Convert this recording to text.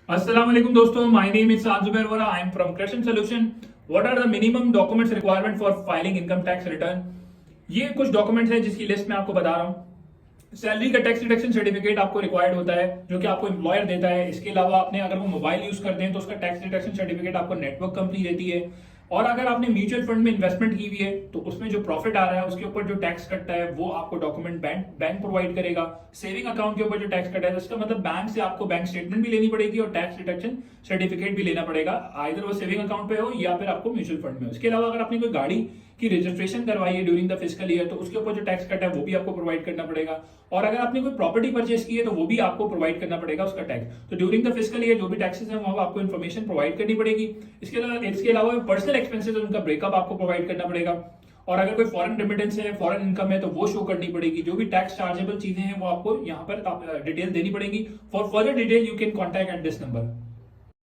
Assalamu alaikum दोस्तों, my name is Saad Zubair Wara. I am from Crescent Solution. What are the minimum documents requirement for filing income tax return? ये कुछ documents हैं जिसकी list मैं आपको बता रहा हूँ। सैलरी का टैक्स डिडक्शन सर्टिफिकेट आपको रिक्वायर्ड होता है जो कि आपको एम्प्लॉयर देता है। इसके अलावा आपने अगर वो मोबाइल यूज करते हैं तो उसका टैक्स डिडक्शन सर्टिफिकेट आपको नेटवर्क कंपनी देती है। और अगर आपने म्यूचुअल फंड में इन्वेस्टमेंट की हुई है तो उसमें जो प्रॉफिट आ रहा है उसके ऊपर जो टैक्स कटता है वो आपको डॉक्यूमेंट बैंक प्रोवाइड करेगा। सेविंग अकाउंट के ऊपर जो टैक्स कटा है उसका मतलब बैंक से आपको बैंक स्टेटमेंट भी लेनी पड़ेगी और टैक्स डिडक्शन सर्टिफिकेट भी लेना पड़ेगा, आइदर वो सेविंग अकाउंट पे हो या फिर आपको म्यूचुअल फंड में हो। इसके अलावा अगर आपने कोई गाड़ी की रजिस्ट्रेशन करवाई है ड्यूरिंग द फिस्कल ईयर तो उसके ऊपर जो टैक्स कटा है वो भी आपको प्रोवाइड करना पड़ेगा। और अगर आपने कोई प्रॉपर्टी परचेस की है तो वो भी आपको प्रोवाइड करना पड़ेगा उसका टैक्स। तो ड्यूरिंग द फिस्कल ईयर जो भी टैक्सेस हैं वो आपको इन्फॉर्मेशन प्रोवाइड करनी पड़ेगी। इसके अलावा पर्सनल एक्सपेंसेस उनका ब्रेकअप आपको प्रोवाइड करना पड़ेगा। और अगर कोई फॉरेन रेमिटेंस है, फॉरेन इनकम है तो वो शो करनी पड़ेगी। जो भी टैक्स चार्जेबल चीजें हैं वो आपको यहाँ पर डिटेल देनी पड़ेगी। For further detail you can contact at this number.